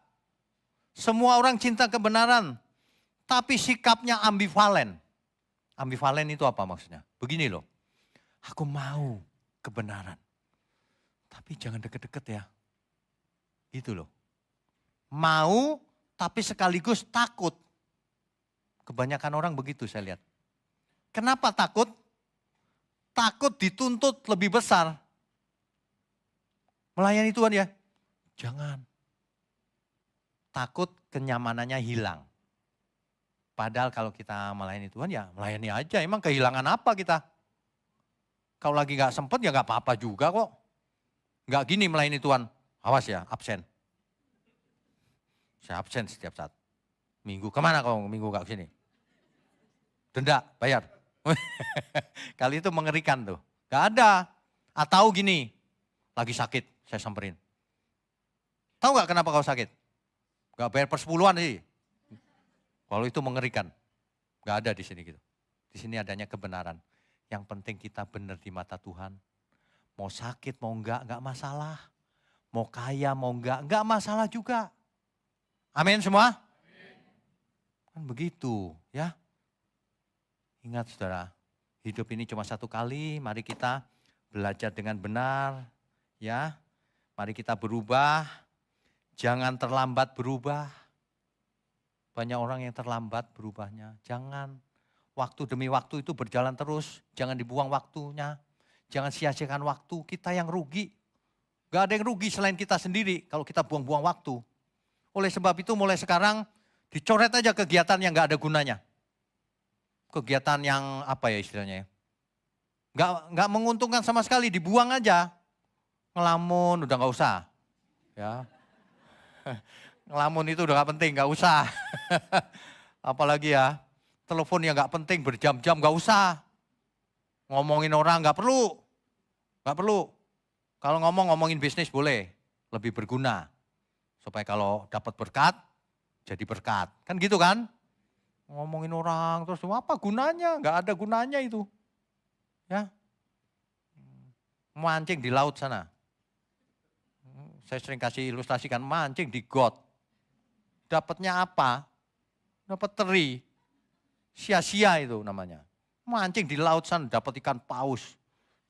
Semua orang cinta kebenaran, tapi sikapnya ambivalen. Ambivalen itu apa maksudnya? Begini loh, aku mau kebenaran, tapi jangan deket-deket ya. Gitu loh. Mau, tapi sekaligus takut. Kebanyakan orang begitu saya lihat. Kenapa takut? Takut dituntut lebih besar. Melayani Tuhan ya, jangan. Takut kenyamanannya hilang. Padahal kalau kita melayani Tuhan ya melayani aja. Emang kehilangan apa kita? Kalau lagi gak sempet ya gak apa-apa juga kok. Gak gini melayani Tuhan. Awas ya, absen. Saya absen setiap saat. Minggu, kemana kau minggu gak kesini? Denda, bayar. Kali itu mengerikan tuh. Gak ada. Atau gini, lagi sakit saya samperin. Tahu gak kenapa kau sakit? Gak bayar persepuluhan sih. Kalau itu mengerikan. Gak ada di sini gitu. Di sini adanya kebenaran. Yang penting kita benar di mata Tuhan. Mau sakit, mau enggak masalah. Mau kaya, mau enggak masalah juga. Amin semua? Kan begitu ya. Ingat saudara, hidup ini cuma satu kali. Mari kita belajar dengan benar. Ya, mari kita berubah. Jangan terlambat berubah. Banyak orang yang terlambat berubahnya. Jangan. Waktu demi waktu itu berjalan terus. Jangan dibuang waktunya. Jangan sia-siakan waktu. Kita yang rugi. Gak ada yang rugi selain kita sendiri kalau kita buang-buang waktu. Oleh sebab itu mulai sekarang dicoret aja kegiatan yang gak ada gunanya. Kegiatan yang apa ya istilahnya ya. Gak menguntungkan sama sekali. Dibuang aja. Ngelamun udah gak usah. Ya. Ngelamun itu udah gak penting, gak usah. Apalagi ya, telepon yang gak penting berjam-jam gak usah. Ngomongin orang gak perlu. Gak perlu. Kalau ngomongin bisnis boleh, lebih berguna. Supaya kalau dapat berkat, jadi berkat. Kan gitu kan? Ngomongin orang, terus apa gunanya? Gak ada gunanya itu. Ya, mancing di laut sana. Saya sering kasih ilustrasikan mancing di got. Dapatnya apa? Dapat teri. Sia-sia itu namanya. Mancing di laut sana dapat ikan paus.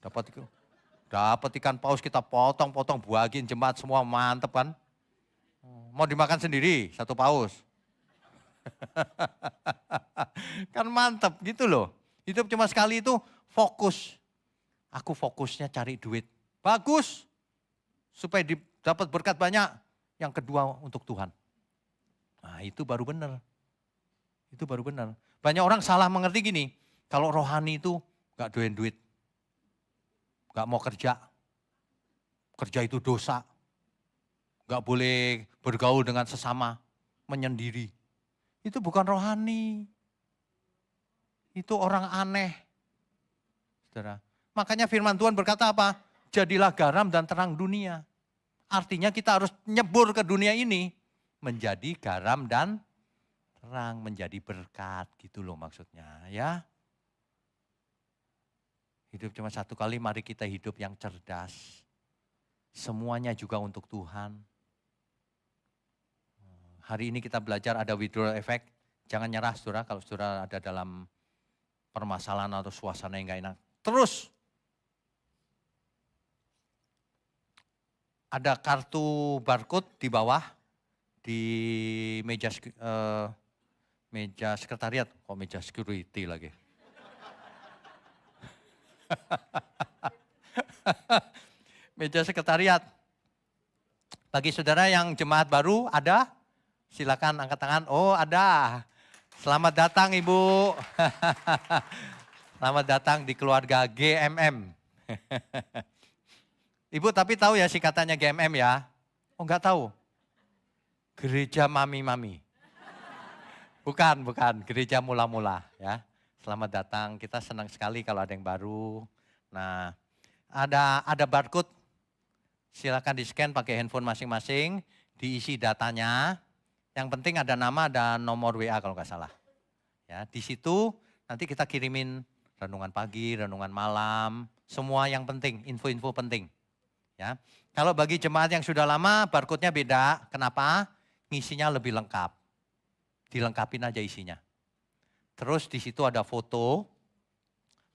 Dapat ikan paus kita potong-potong buahin jemaat semua mantep kan. Mau dimakan sendiri satu paus. Kan mantep gitu loh. Hidup cuma sekali itu fokus. Aku fokusnya cari duit. Bagus. Supaya dapat berkat banyak. Yang kedua untuk Tuhan. Nah itu baru benar. Itu baru benar. Banyak orang salah mengerti gini. Kalau rohani itu gak doyan duit. Gak mau kerja. Kerja itu dosa. Gak boleh bergaul dengan sesama. Menyendiri. Itu bukan rohani. Itu orang aneh. Saudara. Makanya firman Tuhan berkata apa? Jadilah garam dan terang dunia. Artinya kita harus nyebur ke dunia ini. Menjadi garam dan terang. Menjadi berkat gitu loh maksudnya ya. Hidup cuma satu kali, mari kita hidup yang cerdas. Semuanya juga untuk Tuhan. Hari ini kita belajar ada withdrawal effect. Jangan nyerah saudara kalau saudara ada dalam permasalahan atau suasana yang gak enak. Terus ada kartu barcode di bawah di meja sekretariat. Kok meja security lagi? Meja sekretariat. Bagi saudara yang jemaat baru ada? Silakan angkat tangan. Oh ada. Selamat datang Ibu. Selamat datang di keluarga GMM. Ibu tapi tahu ya singkatannya GMM ya? Oh enggak tahu. Gereja Mami-Mami. Bukan, gereja mula-mula ya. Selamat datang, kita senang sekali kalau ada yang baru. Nah, ada barcode. Silakan di-scan pakai handphone masing-masing, diisi datanya. Yang penting ada nama, ada nomor WA kalau nggak salah. Ya, di situ nanti kita kirimin renungan pagi, renungan malam, semua yang penting, info-info penting. Ya. Kalau bagi jemaat yang sudah lama, barcode-nya beda. Kenapa? Ngisinya lebih lengkap. Dilengkapin aja isinya. Terus di situ ada foto.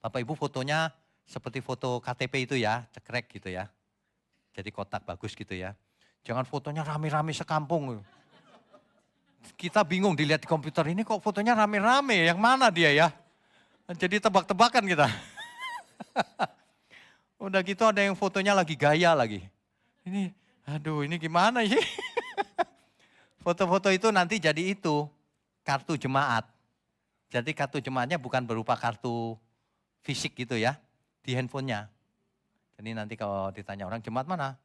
Bapak Ibu fotonya seperti foto KTP itu ya, cekrek gitu ya. Jadi kotak bagus gitu ya. Jangan fotonya rame-rame sekampung. Kita bingung dilihat di komputer ini kok fotonya rame-rame, yang mana dia ya? Jadi tebak-tebakan kita. Udah gitu ada yang fotonya lagi gaya lagi. Ini, aduh ini gimana sih? Foto-foto itu nanti jadi itu, kartu jemaat. Jadi kartu jemaatnya bukan berupa kartu fisik gitu ya, di handphonenya. Jadi nanti kalau ditanya orang jemaat mana?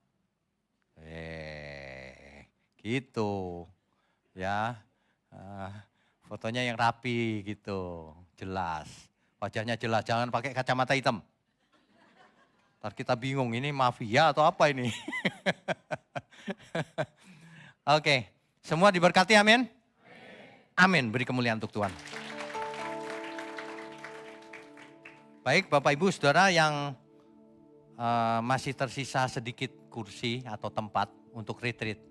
Gitu. Ya, fotonya yang rapi gitu, jelas. Wajahnya jelas, jangan pakai kacamata hitam. Ntar kita bingung ini mafia atau apa ini. Oke, semua diberkati amin? Amin, beri kemuliaan untuk Tuhan. Baik Bapak Ibu Saudara yang masih tersisa sedikit kursi atau tempat untuk retreat.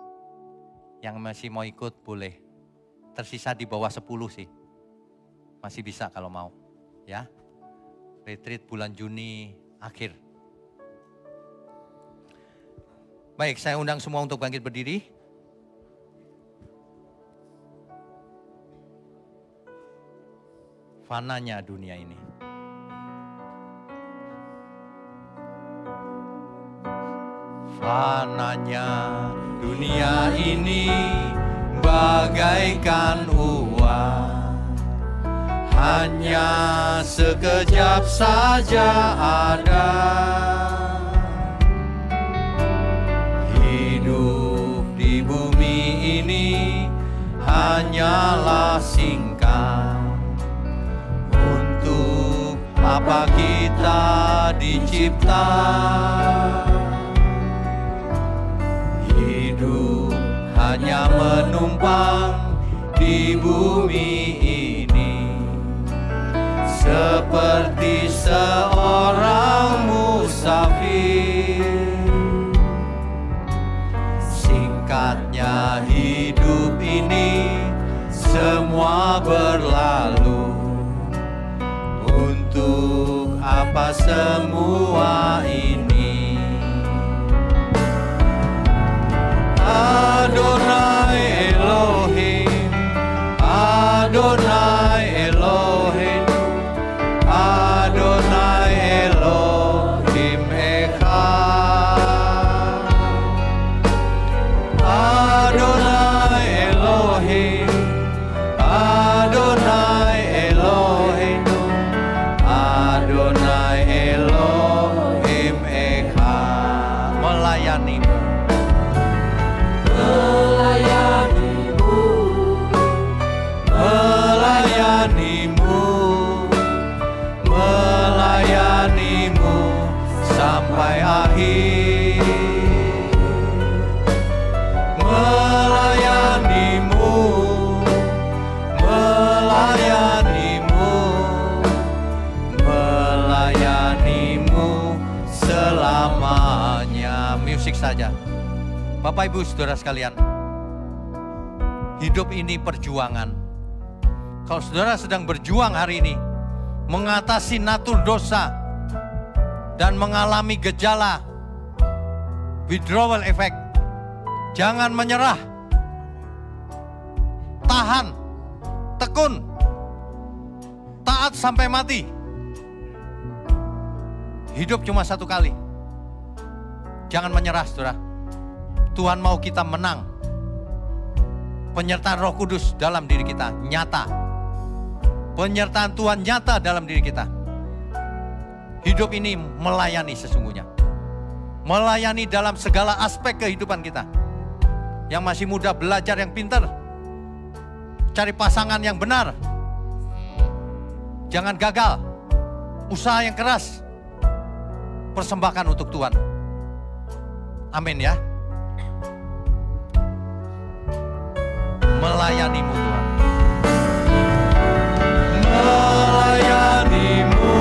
Yang masih mau ikut boleh. Tersisa di bawah 10 sih. Masih bisa kalau mau. Ya. Retreat bulan Juni akhir. Baik, saya undang semua untuk bangkit berdiri. Fananya dunia ini. Fananya dunia ini bagaikan uang, hanya sekejap saja ada. Hidup di bumi hanyalah singkat. Untuk apa kita dicipta? Hidup hanya menumpang di bumi ini, seperti seorang musafir. Singkatnya hidup ini, semua berlalu. Untuk apa semua ini? Adonai Elohim, Adonai Elohim, Adonai Elohim Echad. Adonai Elohim, Adonai Elohim, Adonai Elohim Echad. Melayanimu, melayanimu, melayanimu sampai akhir. Melayanimu, melayanimu, melayanimu selamanya. Musik saja. Bapak Ibu Saudara sekalian, hidup ini perjuangan. Kalau saudara sedang berjuang hari ini, mengatasi natur dosa, dan mengalami gejala withdrawal effect, jangan menyerah. Tahan, tekun, taat sampai mati. Hidup cuma satu kali. Jangan menyerah, saudara. Tuhan mau kita menang. Penyertaan Roh Kudus dalam diri kita nyata. Penyertaan Tuhan nyata dalam diri kita. Hidup ini melayani sesungguhnya. Melayani dalam segala aspek kehidupan kita. Yang masih muda belajar yang pintar. Cari pasangan yang benar. Jangan gagal. Usaha yang keras. Persembahkan untuk Tuhan. Amin ya. Melayanimu Tuhan. Melayanimu,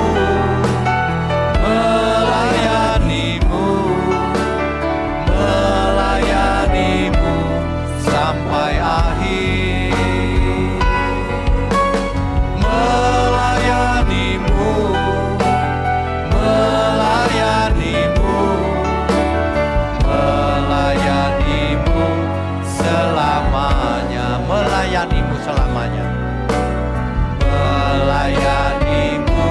melayanimu, melayanimu sampai akhir. Melayanimu, melayanimu, melayanimu selamanya. Melayanimu selamanya. Melayanimu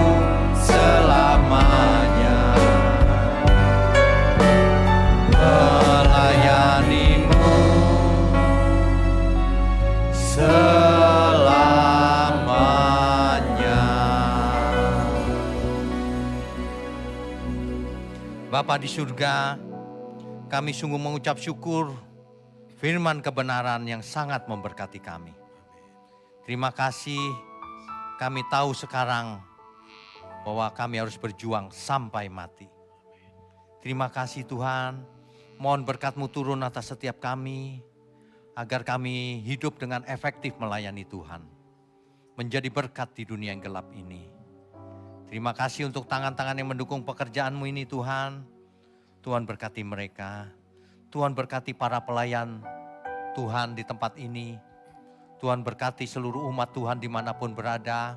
selamanya. Melayanimu selamanya. Bapa di surga, kami sungguh mengucap syukur firman kebenaran yang sangat memberkati kami. Terima kasih, kami tahu sekarang bahwa kami harus berjuang sampai mati. Terima kasih Tuhan, mohon berkat-Mu turun atas setiap kami, agar kami hidup dengan efektif melayani Tuhan. Menjadi berkat di dunia yang gelap ini. Terima kasih untuk tangan-tangan yang mendukung pekerjaan-Mu ini Tuhan. Tuhan berkati mereka. Tuhan berkati para pelayan Tuhan di tempat ini. Tuhan berkati seluruh umat Tuhan dimanapun berada.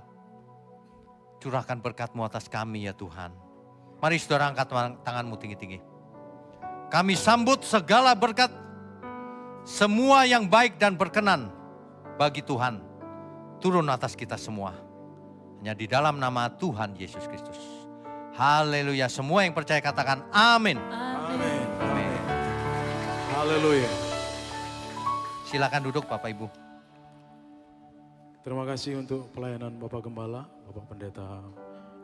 Curahkan berkat-Mu atas kami ya Tuhan. Mari saudara angkat tanganmu tinggi-tinggi. Kami sambut segala berkat, semua yang baik dan berkenan bagi Tuhan. Turun atas kita semua. Hanya di dalam nama Tuhan Yesus Kristus. Haleluya. Semua yang percaya katakan amin. Amin. Amin. Haleluya. Silakan duduk Bapak Ibu. Terima kasih untuk pelayanan Bapak Gembala, Bapak Pendeta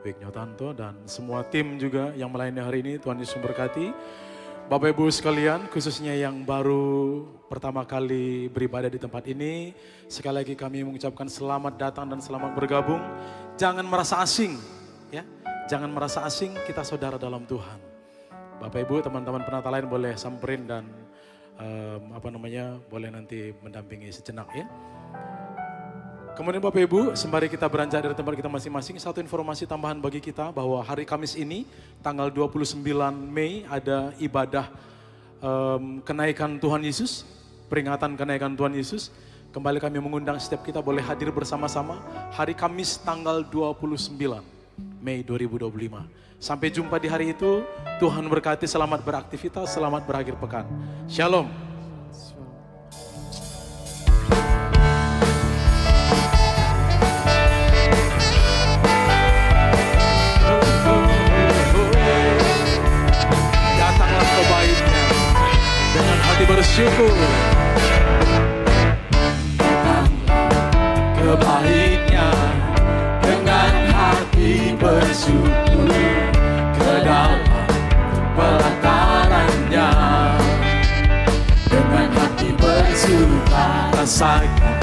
Wignyotanto dan semua tim juga yang melayani hari ini. Tuhan Yesus memberkati. Bapak Ibu sekalian, khususnya yang baru pertama kali beribadah di tempat ini, sekali lagi kami mengucapkan selamat datang dan selamat bergabung. Jangan merasa asing, ya. Jangan merasa asing, kita saudara dalam Tuhan. Bapak Ibu, teman-teman penata lain boleh samperin dan boleh nanti mendampingi sejenak ya. Kemudian Bapak Ibu, sembari kita beranjak dari tempat kita masing-masing, satu informasi tambahan bagi kita bahwa hari Kamis ini, tanggal 29 Mei ada ibadah kenaikan Tuhan Yesus, peringatan kenaikan Tuhan Yesus. Kembali kami mengundang setiap kita boleh hadir bersama-sama hari Kamis tanggal 29 Mei 2025. Sampai jumpa di hari itu, Tuhan berkati, selamat beraktivitas, selamat berakhir pekan. Shalom. Dengan hati bersyukur, ke baitnya dengan hati bersyukur, ke dalam pelatarannya dengan hati bersuka, rasakan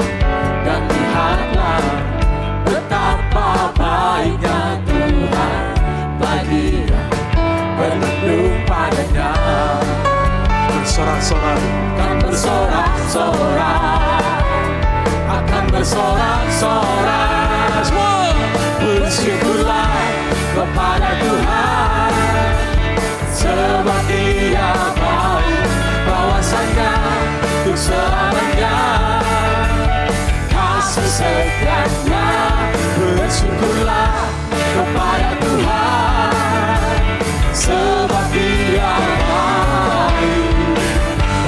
dan lihatlah betapa baiknya Tuhan bagi yang berlindung padanya. bersorak-sorai, Akan bersorak-sorai, akan bersorak-sorai. Semua bersyukurlah kepada Tuhan, sebab Dia baik, bahwasanya untuk selamanya kasih setianya. Bersyukurlah kepada Tuhan, sebab Dia baik,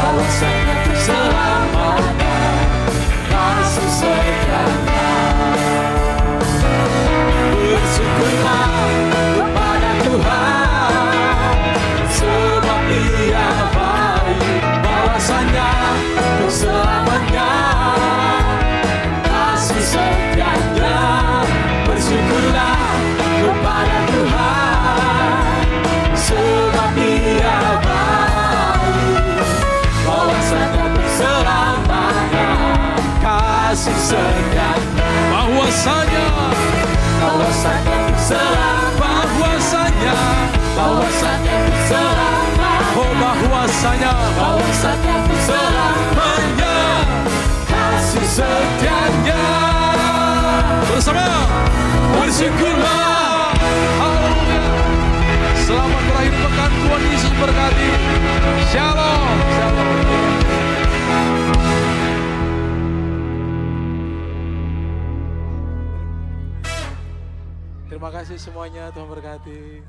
bahwasanya untuk selamanya kasih setianya. Bersyukurlah kepada Tuhan, sebab Dia baik, bahwasanya untuk selamanya kasih setianya. Bersyukurlah kepada Tuhan, sebab Dia baik, bahwasanya untuk selamanya kasih setianya. bahwasanya Untuk selamanya, bahwasanya untuk selamanya, oh bahwasanya untuk selamanya kasih setianya. bersama bersyukurlah. Haleluya. Selamat berakhir pekan, Tuhan Yesus berkati. Shalom. Terima kasih semuanya, Tuhan berkati.